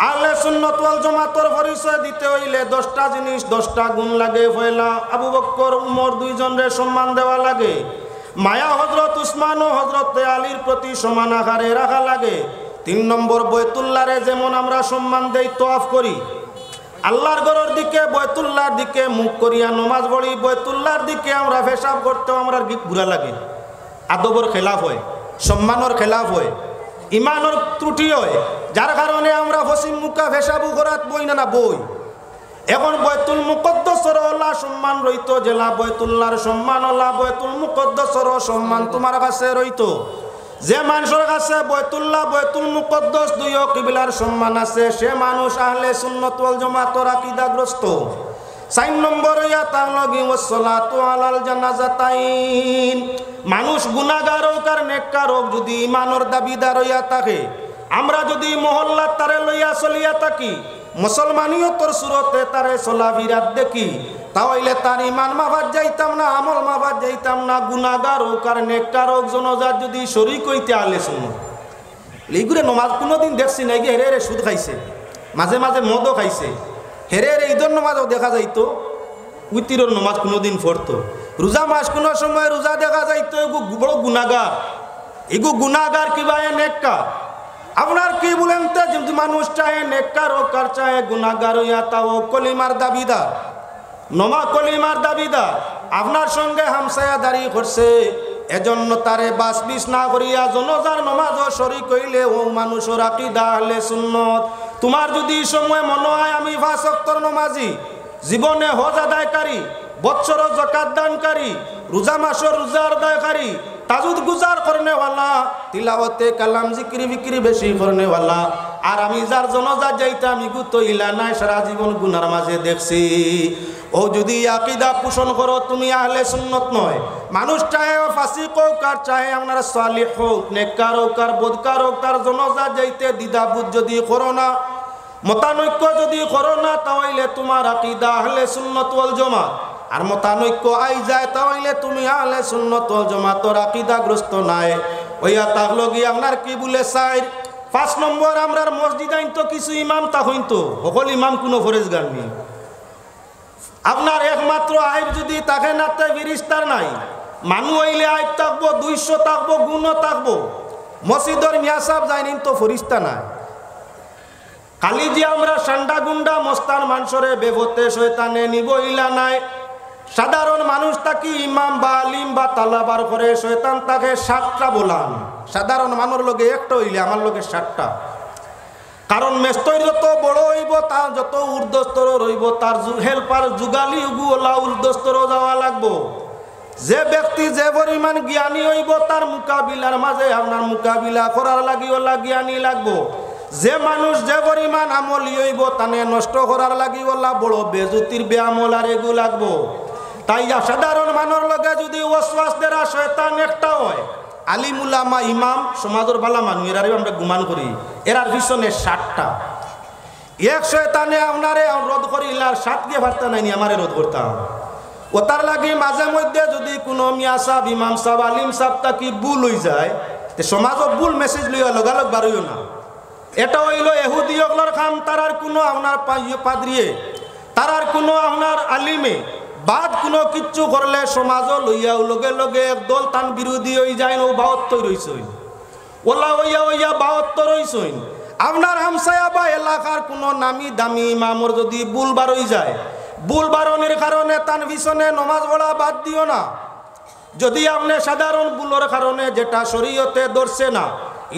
আহলে সুন্নাত ওয়াল জামাতের পরিচয় দিতে হইলে 10টা জিনিস 10টা গুণ লাগে। পয়লা আবু বকর উমর দুইজনের সম্মান দেওয়া লাগে। মায়া হযরত উসমান ও হযরত আলীর প্রতি সমান আকারে রাখা লাগে। 3 নম্বর বাইতুল্লাহরে যেমন আমরা সম্মান দেই তওয়াফ করি, আল্লাহর ঘরের দিকে বাইতুল্লাহর দিকে মুখ করিয়া নামাজ পড়ি, বাইতুল্লাহর দিকে আমরা পেশাব করতেও আমরা বুড়া লাগে। আদবর খেলাফ হয়, সম্মানের খেলাফ হয়, ইমানের ত্রুটি হয়, যার কারণে আমরা পশ্চিম মুখা পেশাবু করাত বই না বই। এখন বাইতুল মুকদ্দাসের ওলা সম্মান রইতো জেলা বাইতুল্লাহর সম্মান ওলা বাইতুল মুকদ্দাসের সম্মান তোমার কাছে রইতো। যে মানুষের কাছে বাইতুল্লাহ বাইতুল মুকদ্দাস দুইও কিবলার সম্মান আছে সে মানুষ আহলে সুন্নাত ওয়াল জামাতের আকীদাগ্রস্ত। 4 নম্বর ইয়া তাগলগি ওয়াসসালাতু আলাল জানাজাতাইন। মানুষ গুনাহগার হোক আর নেককার হোক যদি ইমানের দাবিদার হইয়া থাকে, আমরা যদি মহল্লার তারে লইয়া চলিয়া থাকি, মুসলমানিয়তর সুরতে তারে চলাফিরাত দেখি, তাহলে তার ইমান মাফাত যাইতাম না, আমল মাফাত যাইতাম না। গুনাহগার হোক আর নেককার হোক জনজাত যদি শরীক হইতে আহলে সুন্নাত, এইগুলো নমাজ কোনোদিন দেখছি নাই কি হেরে সুদ খাইছে, মাঝে মাঝে মদও খাইছে, হেরে ঈদের নমাজও দেখা যাইতো, উতিরের নমাজ কোনোদিন পড়তো, রোজা মাস কোনো সময় রোজা দেখা যাইতো। এগু বড় গুনাহগার, এগু গুনাহগার কিবা নেককার। আপনার কি বলেন তো, যদি মানুষ চাহে নেককার হোক আর চাহে গুনাহগার হইয়া তাও কলিমার দাবিদার, নমা কলিমার দাবিদার, আপনার সঙ্গে হামসায়া দাঁড়ি করছে, এজন্য তারে বাস বিস না করিয়া জনজার নমাজও শরীক হইলে ও মানুষের আকীদা আহলে সুন্নাত। তোমার যদি সময় মনে হয় আমি 5 ওয়াক্তের নমাজি, জীবনে হজ আদায়কারী, বৎসর যাকাত দানকারী, রোজা মাসের রোজা আদায়কারী, তাজুদ গুজার করনেওয়ালা, তিলাওয়াতে কালাম জিকিরি বিক্রি বেশি করনেওয়ালা, আর আমি যার জনজাত যাইতে আমি গুতো ইলা নাই সারা জীবন গুনার মাঝে দেখছি। ও যদি আকীদা পোষণ করো তুমি আহলে সুন্নাত নয়। মানুষ চাহে ফাসিক হোক আর চাহে আপনার সালিহ হোক, নেককার হোক আর বদকার হোক, তার জনজাত যাইতে দ্বিধাবোধ যদি করো না, মতানৈক্য যদি করো না, তাহলে তোমার আকীদা আহলে সুন্নাত ওয়াল জামাত। আর মতানৈক্য আই যায় তাহলে তুমি আহলে সুন্নাত ওয়াল জামাতের আকীদাগ্রস্ত নাই। ওইয়া তাগলগি আপনার কি বলে চাই 5 নম্বর আমরার মসজিদ আইন তো কিছু ইমাম তা হইতো, সকল ইমাম কোনো ফরেজগার নেই। আপনার একমাত্র আইব যদি তাকে নাতে ফিরিস্তার নাই, মানুষ হইলে আইব থাকবো, 200 থাকবো, গুণও থাকবো, মসজিদের মিয়া সাহেব যায়নি তো ফরিস্তা নাই। খালি যে আমরা সান্ডা গুন্ডা মস্তান মানুষরে বেভতে শয়তানে নিব ইলা নাই। সাধারণ মানুষ তাকে ইমাম বা আলিম বা তালাবার করে শয়তান তাকে 7টা বলান, সাধারণ মানুষ লগে একটা হইলে আমার লগে 7টা। কারণ মেস্তর যত বড় হইব তার যত ঊর্ধ্বস্তর রইব, তার হেল্পার যুগালি উগুলা ঊর্ধ্বস্তর যাওয়া লাগবো। যে ব্যক্তি যে পরিমাণ জ্ঞানী হইব তার মোকাবিলার মাঝে আপনার মোকাবিলা করার লাগিওলা জ্ঞানী লাগবো। যে মানুষ যে পরিমাণ আমলি হইব তানে নষ্ট করার লাগিওলা বড় বেজুতির বেআমল আর এগু লাগবো। তাই সাধারণ মানুষ লগে যদি ওয়াসওয়াস দেরা শয়তান একটা হয়, আলিম উলামা ইমাম সমাজের বালা মানুষ এরারে আমরা গুমান করি, এরার পিছনে 7টা। এক শয়তানে আপনারে রোধ করিলার 7 গিয়ে ভারতা নাই আমারে রোধ করতাম। ও তার লাগে মাঝে মধ্যে যদি কোনো মিয়া সাহেব ইমাম সাহেব আলিম সাহেব তাকি ভুল হয়ে যায়, সমাজত ভুল মেসেজ লইয়া লগালগ বারইও না। এটা হইল এহুদি অগলার খাম, তারার কোনো আপনার পাদ্রিয়ে, তারার কোনো আপনার আলিমে বাদ কোনো কিচ্ছু করলে সমাজ লইয়া লগে লগে একদল তান বিরোধী হয়ে যায়। ও 72 রইছই, ওলা হইয়া হইয়া 72 রইছই। আপনার হামসায়া বা এলাকার কোনো নামি দামি ইমামর যদি ভুল বার হয়ে যায়, ভুল বারণের কারণে তান পিছনে নমাজ পড়া বাদ দিও না। যদি আপনি সাধারণ ভুলের কারণে যেটা শরীয়তে ধরছে না,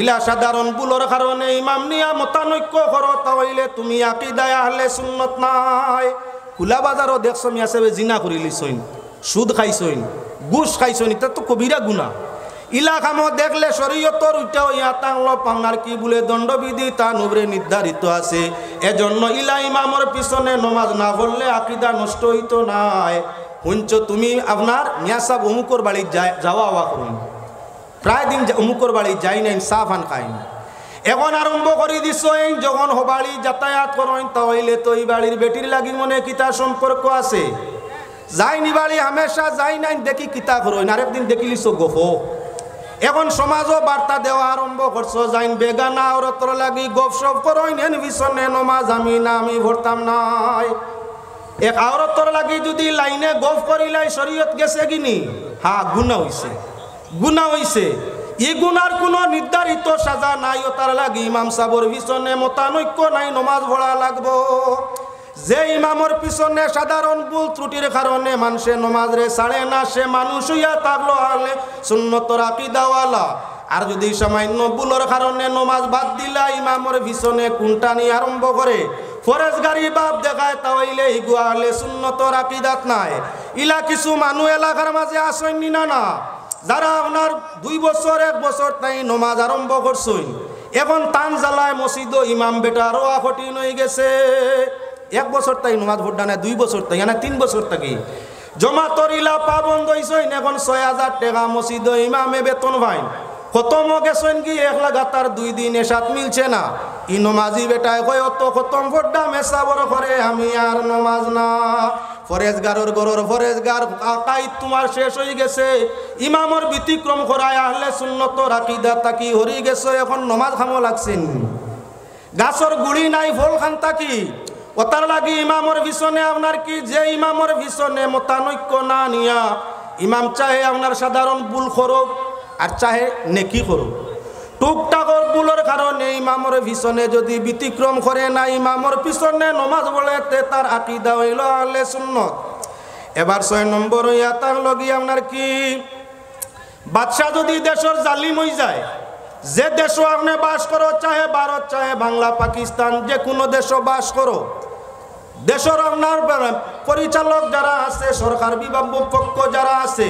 ইলা সাধারণ ভুলের কারণে ইমাম নিয়া মতানৈক্য করো, তাহলে তুমি আকীদায়ে আহলে সুন্নাত নাই। খোলা বাজারও দেখছো মিয়া সাহেব জিনা করি লিছইন, সুদ খাইছইন, ঘুষ খাইছইন, এটা তো কবিরা গুনাহ। ইলা কাম দেখলে শরীয়তর উঠাও ইয়া তাংলো পাংনার কি বলে দণ্ডবিধি তা নুবরে নির্ধারিত আছে। এজন্য ইলা ইমামর পিছনে নমাজ না পড়লে আকীদা নষ্ট হইতো নাই। শুনছ তুমি আপনার মিয়া সাহেব অমুকর বাড়ি যাওয়া আওয়া করুন, প্রায় দিন অমুকর বাড়ি যাই নাই, চা ফান খাইন। এখন আরম্ভ করে দিছ যখন বাড়ি যাতায়াত করেন, তাহলে তো এই বাড়ির বেটির লাগি মনে কিতা সম্পর্ক আছে। যাইনি বাড়ি হামেশা যাই নাই দেখি কিতা করেন, আরেকদিন দেখিলিস গফ এখন সমাজও বার্তা দেওয়া আরম্ভ করছো যাইন বেগানা অরতর লাগি গপসপ করইন এন বিছনে নমাজ আমি না আমি ভরতাম নাই। এক আওরতর লাগি যদি লাইনে গপ করিলাই শরীয়ত গেছে কিনি? হ্যাঁ, গুনাহ হইছে। এই গুনার কোনো নির্ধারিত সাজা নাই, ও তার লাগি ইমাম সাবর পিছনে মতানৈক্য নাই, নমাজ পড়া লাগবো। যে ইমামর পিছনে সাধারণ ভুল ত্রুটির কারণে মানুষে নমাজ রে ছাড়ে না, সে মানুষ হইয়া থাকলো আহলে সুন্নতর আকীদাওয়ালা। আর যদি সামান্য ভুলের কারণে নমাজ বাদ দিলা ইমামর পিছনে কুনটানি আরম্ভ করে ফরেজগারি বাপ দেখায়, তাহলে ইগুয়া আহলে সুন্নতর আকীদাত নাই। ইলা কিছু মানুষ এলাকার মাঝে আসেননি না যারা আপনার 2 বছর 1 বছর তাই নমাজ আরম্ভ করছই, এখন টান জ্বালায় মসজিদ ইমাম বেটা রোয়া কঠিন হয়ে গেছে। 1 বছর তাই নমাজ ভোট না, 2 বছর তাই না, 3 বছর থাকি জমাতর ইলা পাবন্ধ হইছই, এখন 6000 টাকা মসজিদ ইমামে বেতন ভাই খতম গেছেন কি 1 লাগাতার 2 দিন এসাত মিলছে না। ই নমাজি বেটায় কয় অত খতম ভোটটা মেসা বড় করে আমি আর নমাজ না। ফরেজগারর গরর ফরেজগার আকাই তোমার শেষ হয়ে গেছে, ইমামর ব্যতিক্রম করায় আহলে সুন্নতর আকীদা তাকি হরি গেছে, এখন নমাজ খামো লাগছেন। গাছর গুড়ি নাই ফল খান তাকি ওতার লাগি ইমামর পিছনে আপনার কি যে ইমামর পিছনে মতানৈক্য না নিয়া ইমাম চাহে আপনার সাধারণ ভুল করুক আর চাহে নেকি করুক, টুকটাকর ভুলের কারণে ইমামর পিছনে যদি ব্যতিক্রম করে না ইমামর পিছনে নমাজ পড়ে তার আকীদা হইল আহলে সুন্নত। এবার 6 নম্বর হইয়া তার লগি আপনার কি বাদশাহ যদি দেশের জালিম হয়ে যায়, যে দেশও আপনি বাস করো, চাহে ভারত চাহে বাংলা পাকিস্তান যে কোনো দেশও বাস করো, দেশের আপনার পরিচালক যারা আছে, সরকার বিভাগ পক্ষ যারা আছে,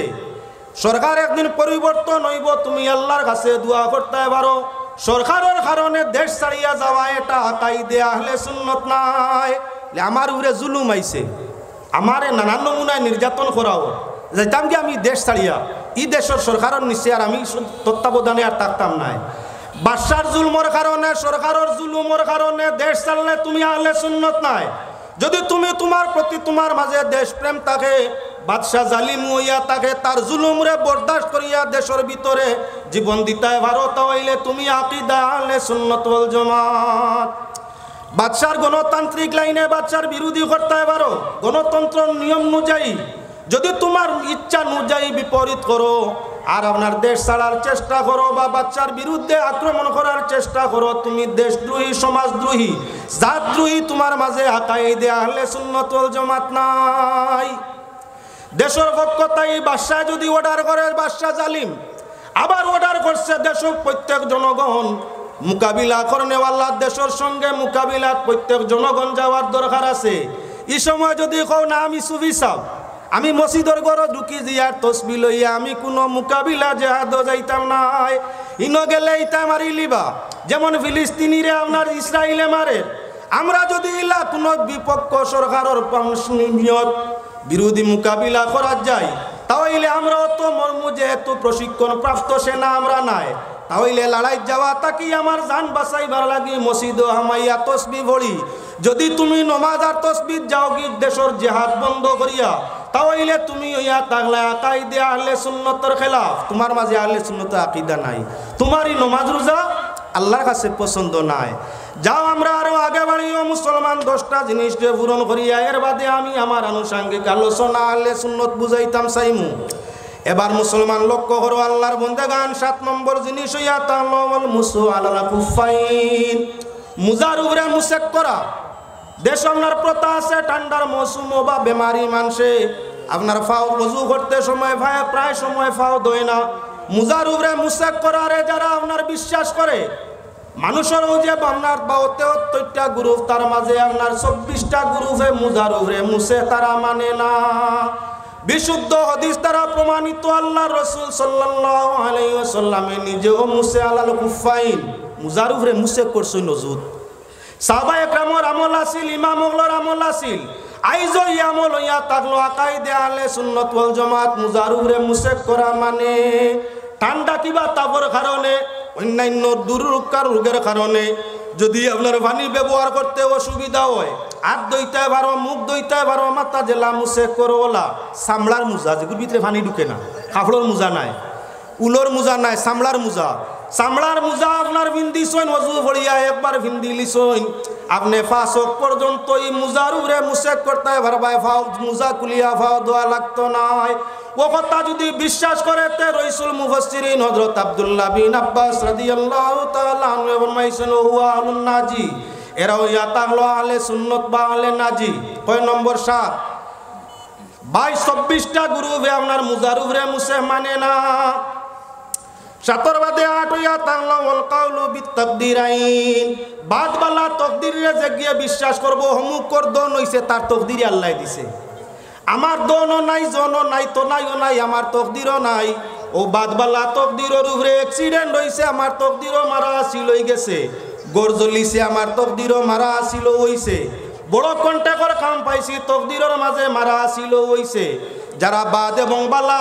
সরকার একদিন পরিবর্তন হইব, তুমি আল্লাহর কাছে দোয়া করতে পারো। সরকারের কারণে দেশ ছাড়িয়া যাওয়া এটা আকাইদে আহলে সুন্নত নাই। আমার উপরে জুলুম আইছে, আমারে নানান নমুনায় নির্যাতন করাও, যাইতাম কি আমি দেশ ছাড়িয়া ই দেশের সরকারের নিচে আর আমি তত্ত্বাবধানে আর থাকতাম নাই। বাদশার জুলুমের কারণে সরকারের জুলুমের কারণে দেশ ছাড়লে তুমি আহলে সুন্নত নাই। যদি তুমি তোমার প্রতি তোমার মাঝে দেশপ্রেম থাকে, বাদশাহ জালিম হইয়া থাকে তার জুলুমরে বরদাস্ত করিয়া দেশের ভিতরে জীবন দিতায় ভারত হইলে তুমি আকীদা আহলে সুন্নাত ওয়াল জামাত। বাদশার গণতান্ত্রিক লাইনে বাদশার বিরোধী করতে পারো, গণতন্ত্র নিয়ম অনুযায়ী যদি তোমার ইচ্ছা অনুযায়ী বিপরীত করো আর আপনার দেশ ছাড়ার চেষ্টা করো বা বাচ্চার বিরুদ্ধে আক্রমণ করার চেষ্টা করো, তুমি দেশদ্রোহী সমাজদ্রোহী জাতদ্রোহী, তোমার মাঝে আকাইদে আহলে সুন্নাত ওয়াল জামাত নাই। দেশের পক্ষ তাই বাদশাহ যদি অর্ডার করে, বাদশাহ জালিম আবার অর্ডার করছে দেশের প্রত্যেক জনগণ মোকাবিলা করেনেওয়াল্লা দেশের সঙ্গে মোকাবিলাত প্রত্যেক জনগণ যাওয়ার দরকার আছে। এই সময় যদি কও না আমি সুফি সাহেব, আমি মসজিদের ঘর ঢুকি জিয়ার তসবি লইয়া আমি কোনো মোকাবিলা জেহাদ যাইতাম নাই, ইন গেলে ইতা মারি লিবা, যেমন ফিলিস্তিনিরে আপনার ইসরায়েলে মারে। আমরা যদি ইলা কোনো বিপক্ষ সরকারের বিরোধী মোকাবিলা করা যায়, তাহলে আমরা অত মর্ম যেহেতু প্রশিক্ষণ প্রাপ্ত সেনা আমরা নাই, তাহলে লড়াই যাওয়া তাকি আমার জান বাঁচাইবার লাগি মসজিদ হামাইয়া তসবি ভরি। যদি তুমি নমাজ আর তসবিদ যাও কি দেশের জেহাদ বন্ধ করিয়া, তাহলে তুমি ইয়া তাগলা আকাইদে আহলে সুন্নতের খেলাফ, তোমার মাঝে আহলে সুন্নতের আকীদা নাই, তোমারই নমাজ রোজা আল্লাহর কাছে পছন্দ নাই। যাও আমরা আরো আগে বাড়িও মুসলমান 10টা জিনিসকে পূরণ করিয়া এর বাদে আমি আমার আনুষঙ্গিক আলোচনা আহলে সুন্নত বুঝাইতাম চাইমু। এবার মুসলমান লক্ষ্য করো আল্লাহর বন্দেগান 7 নম্বর জিনিস হইয়া তাওয়াল মুসু আলাল কুফাইন, মুজার উপরে মুসেক করা। দেশ আপনার প্রথা আছে ঠান্ডার মৌসুম বা বেমারি মানুষে আপনার ফাও ওযু করতে সময় ভাই প্রায় সময় ফাও দই না, মুজার উপরে মুসেক করারে যারা আপনার বিশ্বাস করে, মানুষের যে আপনার 72টা গ্রুপ তার মাঝে আপনার 24টা গ্রুপে মুজার উপরে মুসে তারা মানে না। বিশুদ্ধ হাদিস দ্বারা প্রমাণিত আল্লাহ রাসূল সাল্লাল্লাহু আলাইহি ওয়াসাল্লামে নিজেও মুসে আলাল কুফাইন, মুজার উপরে মুসে করছেন নজুদ। সাহাবায়ে কেরামের আমল আছিল, ইমাম ওগুলোর আমল আছিল, আইজো আমল হইয়া থাকলো আকাইদে আহলে সুন্নাত ওয়াল জামাত। মুজার উপরে মুসে করা মানে ঠান্ডা কিবা তাপর কারণে অন্যান্য দুর্রোগকার রোগের কারণে যদি আপনার পানি ব্যবহার করতে অসুবিধা হয়, হাত দইতে পারো, মুখ দইতে পারো, মাথা জেলা মুসে করোলা চামড়ার মোজা যেগুলোর ভিতরে পানি ঢুকে না, কাপড়ের মোজা নাই, উলোর মোজা নাই, চামড়ার মোজা। চামড়ার মোজা আপনার ভিন্দি সইন অজু ভরিয়া একবার ভিন্দি লিসইন আপনি ফাঁসক পর্যন্ত এই মোজার উপরে মুসেক করতে ভাই ফাও মোজা কুলিয়া ফাও দোয়া লাগতো নাই। ও কথা যদি বিশ্বাস করে তে রাসূল মুফাসসিরিন হযরত আব্দুল্লাহ বিন আব্বাস রাদিয়াল্লাহু তাআলা আনহু ফরমাইছেন হুয়া আলুন নাজি, এরাও ইয়া তাহলো আহলে সুন্নাত বা আহলে নাজি। কয় নম্বর 7 22-24টা গ্রুপে আপনার মোজার উপরে মুসে মানে না। 7 বাদে 8 ইয়া তাহলো ওয়াল কাউলু বিতাকদিরাইন, বাদবালা তকদিরে যে গিয়ে বিশ্বাস করব হমুক কর দন হইছে তার তকদিরে আল্লাহ দিছে। আমার দনও নাই জনও নাই তো নাইও নাই আমার তকদিরও নাই। ও বাদবালা তকদিরের উপরে অ্যাক্সিডেন্ট হইছে আমার তকদিরও মারা আসিল হই গেছে, গোর জ্বলিছে আমার তকদিরও মারা আসিল হইছে, বড় কন্টাকর কাম পাইছি তকদিরের মাঝে মারা আসিল হইছে। যারা বাদ এবং বালা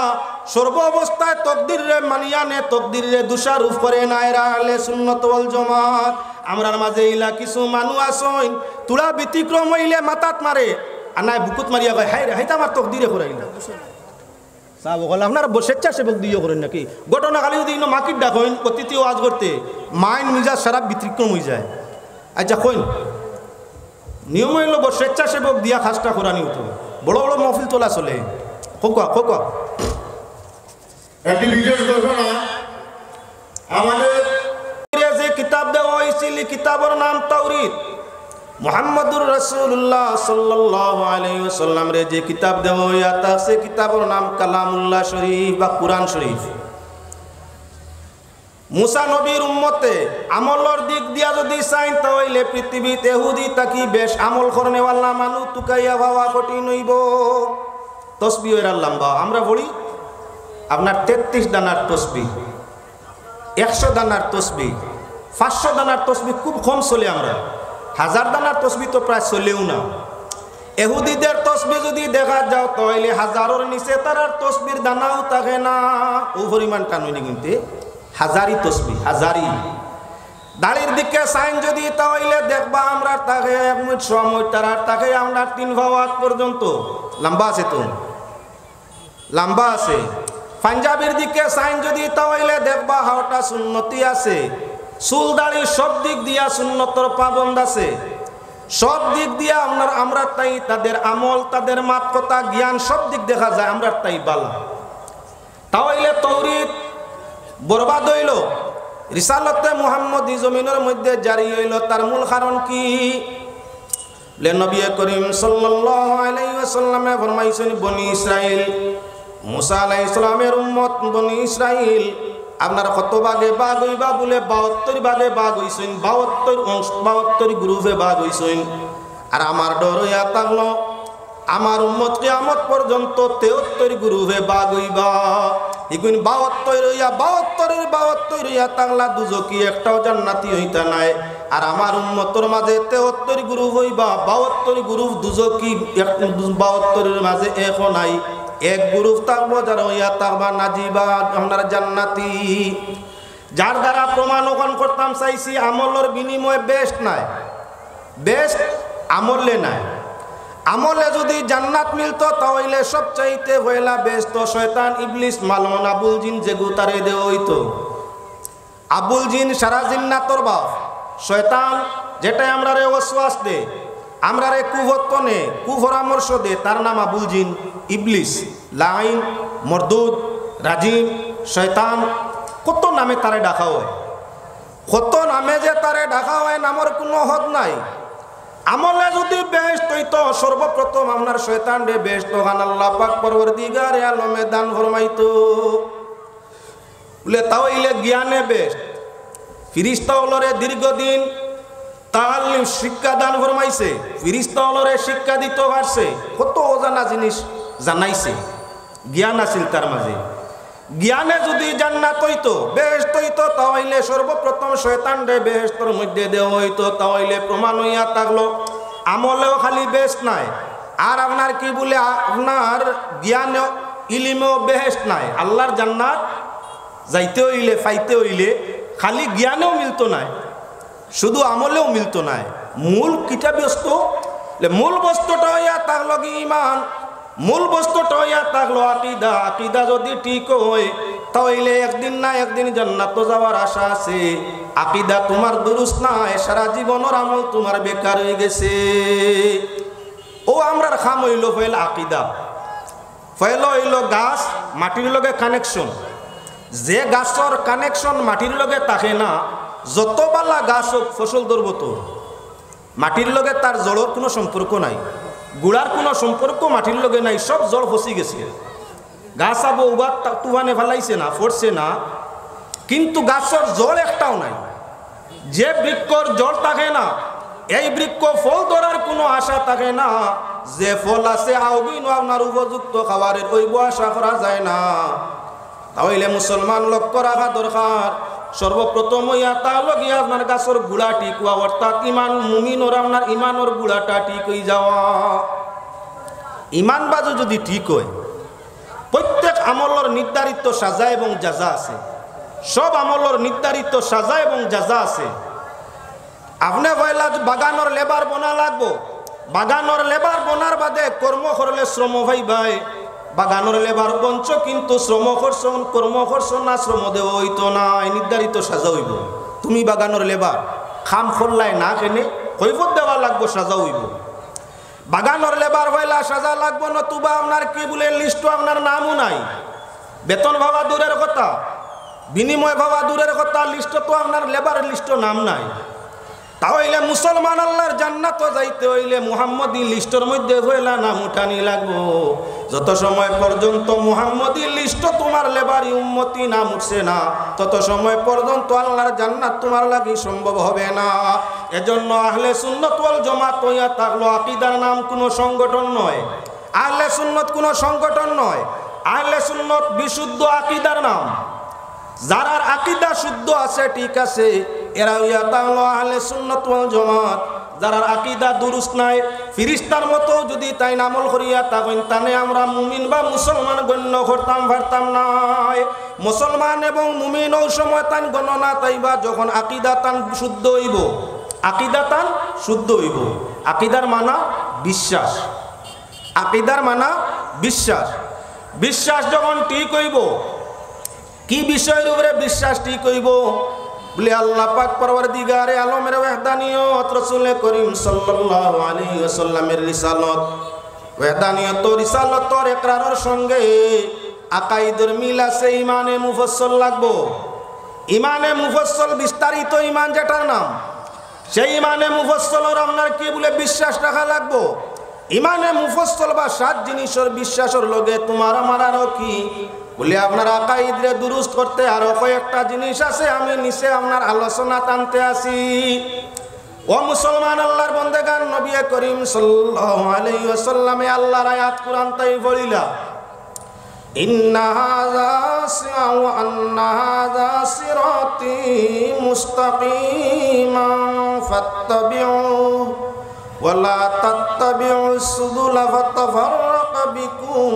সর্ব অবস্থায় তকদিরে মানিয়া নে তকদিরে দোষারোপ করে না, এরা আহলে সুন্নাত ওয়াল জামাত। আমরার মাঝে ইলা কিছু মানুষ আসইন তুলা ব্যতিক্রম হইলে মাথাত মারে আর নাই বুকুত মারিয়া কয় হাই রে হাইতা আমার তকদিরে করাইলা সাহেব বলে আপনারা স্বেচ্ছাসেবক দিয়ে করেন নাকি। ঘটনা খালি যদি মাকির ডাকেন অতিথি ওয়াজ করতে মাইন্ড মিজাজ সারা ব্যতিক্রম হয়ে যায়। আচ্ছা কইন নিয়ম হইল স্বেচ্ছাসেবক দিয়া খাসটা করানি হতো, বড় বড় মহফিল তোলা চলে। খোকা খোকা একটি বিশেষ ঘটনা, আমাদের যে কিতাব দেওয়া হয়েছিল কিতাবের নাম তাওরীত। মুহাম্মদুর রাসূলুল্লাহ সাল্লাল্লাহু আলাইহি ওয়াসাল্লাম রে যে কিতাব দেওয়া হইয়াতা সে কিতাবের নাম কালামুল্লাহ শরীফ বা কুরআন শরীফ। মুসা নবীর উম্মতে আমলের দিক দিয়া যদি চাইন তাহলে পৃথিবীতে ইহুদি তাকি বেশ আমল করনেওয়ালা মানুষ টুকাইয়া ভাবা কঠিন হইব। তসবিহ এর লম্বা আমরা বলি আপনার 33 দানার তসবিহ, 100 দানার তসবিহ, 500 দানার তসবিহ খুব কম চলে। আমরা 1000 দানার তসবিহ তো প্রায় চলেও না। এহুদিদের তসবিহ যদি দেখা যাও তাহলে 1000-এর নিচে তার তসবির দানাও থাকে না। ও পরিমাণ কানুনি কিন্তু হাজারি তসবিহ, হাজারি। দাড়ির দিকে সাইন যদি তাহলে দেখবা আমরা তাকে 1 মুঠ সময় তার তাকে আমরা 3 ভাওয়াত পর্যন্ত লম্বা আছে, তো লম্বা আছে। পাঞ্জাবের দিকে সাইন যদি তাহলে দেখবা হাওটা সুন্নতি আছে। চুল দাড়ি সব দিক দিয়া সুন্নতর পাবন্দ আছে, সব দিক দিয়া আমরা তাই তাদের আমল তাদের মাত কথা জ্ঞান সব দিক দেখা যায় আমরা তাই বালা। তাহলে তাওরীত বরবাদ হইল, রিসালাতে মুহাম্মদী জমিনের মধ্যে জারি হইল। তার মূল কারণ কি? নবী করিম সাল্লাল্লাহু আলাইহি ওয়াসাল্লামে ফরমাইছেন বনি ইসরাইল, মুসা আলাইহিস সালামের উম্মত বনি ইসরাইল আপনার কত ভাগে ভাগ হইবা বলে 72 ভাগে ভাগ হইছেন, 72 গ্রুপে ভাগ হইছেন। আর আমার ডর হইয়া থাকলো আমার উম্মত কিয়ামত পর্যন্ত 73 গ্রুপে ভাগ হইবা। এগুন 72 হইয়া তাংলা দুজকি একটাও জান্নাতি হইতা নাই। আর আমার উম্মতর মাঝে 73 গ্রুপ হইবা, 72 গ্রুপ দুজকি, 72-এর মাঝে একও নাই। এক গ্রুপ থাকবো যারা হইয়া থাকবা নাজিবা আপনার জান্নাতি। যার দ্বারা প্রমাণ ওখান করতাম চাইছি আমলের বিনিময়ে বেস্ট নাই, বেস্ট আমলে নাই। আমলে যদি জান্নাত মিলতো তাহলে সবচাইতে পয়লা বেস্ট শয়তান ইবলিস মালউন আবুল জিন যে গুতারে দেওয়া হইতো। আবুল জিন সারা জিন্নাতর বাপ শয়তান, যেটাই আমরা রে ওয়াসওয়াস দে, আমরা রে কুবর্তনে কুপরামর্শ দে, তার নাম আবুল জিন, ইবলিস, লাইন, মরদুদ, রাজিম, শয়তান, কত নামে তারে ডাকা হয়। কত নামে যে তারে ডাকা হয় নামের কোনো হদ নাই। আমলে যদি বেহেশত হইতো সর্বপ্রথম আপনার শয়তান রে বেহেশত খান আল্লাহ পাক পরওয়ারদিগারে আলমে দান ফরমাইতো বলে। তাহলে জ্ঞানে বেহেশত ফিরিস্তা হলরে দীর্ঘদিন তালিম শিক্ষা দান ফরমাইছে, ফিরিস্তা হলরে শিক্ষা দিতে পারছে, কত অজানা জিনিস জানাইছে, জ্ঞান আছিল তার মাঝে। জ্ঞানে যদি জান্নাত হইতো বেহেশত হইতো তাহলে সর্বপ্রথম শয়তান রে বেহেশতর মধ্যে দেওয়া হইতো। তাহলে প্রমাণ হইয়া থাকলো আমলেও খালি বেহেশত নাই, আর আপনার কি বলে আপনার জ্ঞানে ইলিমেও বেহেশত নাই। আল্লাহর জান্নাত যাইতে হইলে পাইতে হইলে খালি জ্ঞানেও মিলতো নাই, শুধু আমলেও মিলতো নাই। মূল কিটা বস্তু, মূল বস্তুটা হইয়া থাকলো কি ইমান, মূল বস্তুটা হইয়া থাকলো আকিদা। আকিদা যদি ঠিক হয় তাহলে একদিন না একদিন জান্নাত যাওয়ার আশা আছে। আকীদা তোমার দুরুস্ত নাই, সারা জীবনের আমল তোমার বেকার হয়ে গেছে। ও আমরার খাম হইল ফেল আকীদা, ফেল হইল গাছ মাটির লগে কানেকশন। যে গাছর কানেকশন মাটির লগে থাকে না, যত বালা গাছ হোক ফসল ধরব তো। মাটির লগে তার জড়র কোনো সম্পর্ক নাই, গুড়ার কোনো সম্পর্ক মাটির লগে নাই, সব জল ফসি গেছে। গাছ আবো উবার তুফানে ফেলাইছে না, ফোরছে না, কিন্তু গাছর জল একটাও নাই। যে বৃক্ষর জল থাকে না, এই বৃক্ষ ফল ধরার কোনো আশা থাকে না। যে ফল আছে আউবিন আপনার উপযুক্ত খাবারের ওইব আশা করা যায় না। তাহলে মুসলমান লক্ষ্য রাখা দরকার, সর্বপ্রথম ইয়া লগিয়া আপনার গাছর গুড়া ঠিক হওয়া, অর্থাৎ ইমান মুমিনর আপনার ইমানর গুড়াটা ঠিক হয়ে যাওয়া। ইমান বাজু যদি ঠিক হয়, প্রত্যেক আমলের নির্ধারিত সাজা এবং জাজা আছে। সব আমলের নির্ধারিত সাজা এবং জাজা আছে। আপনি কইলা বাগানের লেবার বনা লাগবো, বাগানের লেবার বনার বাদে কর্ম করলে শ্রম ভাই ভাই, বাগানের লেবার বঞ্চ কিন্তু শ্রম করছন, কর্ম করছন না, শ্রম দেওয়া হইতো না, নির্ধারিত সাজা হইব। তুমি বাগানের লেবার খাম খোল্লাই না কেনে কৈফত দেওয়া লাগবো, সাজা হইব। বাগানের লেবার হইলা সাজা লাগবো, নতুবা আপনার কি বলে লিস্ট আপনার নামও নাই। বেতন ভাবা দূরের কথা, বিনিময় ভাবা দূরের কথা, লিস্ট তো আপনার লেবার লিস্ট নাম নাই। তাহলে মুসলমান আল্লাহর জান্নাত যাইতে হইলে মুহাম্মদী লিস্টের মধ্যে হইলা নাম উঠানি লাগবো। যত সময় পর্যন্ত মুহাম্মদী লিস্ট তোমার লেবারি উম্মতি নাম উঠছে না, তত সময় পর্যন্ত আল্লাহর জান্নাত তোমার লাগি সম্ভব হবে না। এজন্য আহলে সুন্নাত ওয়াল জামাত হইয়া থাকলো আকীদার নাম কোনো সংগঠন নয়, আহলে সুন্নাত কোনো সংগঠন নয়। আহলে সুন্নাত বিশুদ্ধ আকীদার নাম। যারার আকীদা শুদ্ধ আছে, ঠিক আছে, এরা হইয়া তাহলে আহলে সুন্নাত ওয়াল জামাত। যারার আকীদা দুরুস্ত নাই, ফিরিস্তার মতো যদি তাই আমল করিয়া থাকেন, তানে আমরা মুমিন বা মুসলমান গণ্য করতাম পারতাম নাই। মুসলমান এবং মুমিন ওই সময় তান গণনা তাইবা যখন আকীদা তান শুদ্ধ হইব। আকীদা তান শুদ্ধ হইব। আকীদার মানা বিশ্বাস, আকীদার মানা বিশ্বাস। বিশ্বাস যখন ঠিক হইব, কি বিষয়ের উপরে বিশ্বাস ঠিক হইব বলে আল্লাহ পাক পরওয়ারদিগারে আলমের ওয়াহদানিয়ত, রাসূল করিম সাল্লাল্লাহু আলাইহি ওয়াসাল্লামের রিসালত, ওয়াহদানিয়ত রিসালতর ইকরারের সঙ্গে আকাইদের মিল আছে। ইমানে মুফাসসাল লাগবো। ইমানে মুফাসসাল বিস্তারিত ইমান যেটার নাম, সেই ইমানে মুফাসসালের আপনার কি বলে বিশ্বাস রাখা লাগবো। ইমানে মুফাসসাল বা 7 জিনিসের বিশ্বাসের লগে তোমার আমার আরো কি বলে আপনার আকাইদরে দুরুস্ত করতে আরো কয়েকটা জিনিস আছে, আমি নিচে আপনার আলোচনা টানতে আসি। ও মুসলমান আল্লাহর বন্দেগান, নবী করিম সাল্লাল্লাহু আলাইহি ওয়াসাল্লামে আল্লাহর আয়াত কুরআন তাই বলিলা, ইন্না হাযা সিরাতু ওয়া আন্না হাযা সিরাতি মুস্তাকিমান ফাত্তাবিউহু ওয়া লা তাত্তাবিউস সুবুলা ফাতাফাররাকা বিকুম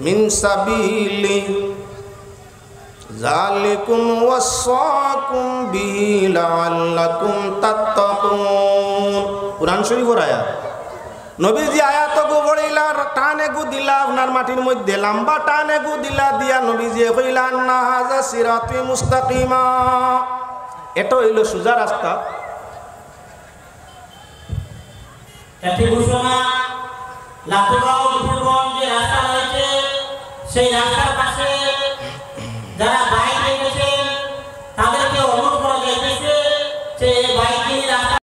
মিন সাবিলি যালিকুম ওয়াসাকুম বিহি লাআল্লাকুম তাত্তাকুন। কুরআন শরীফের আয়াত। নবীজি আয়াত গো বলিলা, টানে গু দিলা আপনার মাটির মধ্যে, লম্বা টানে গু দিলা দিয়া নবীজি কইলা আন্না হাযা সিরাতি মুস্তাকিমা, এটা হইল সোজা রাস্তা। একটি ঘোষণা লাতুগাঁও মুসলমান যে রাস্তা রয়েছে, সেই রাস্তা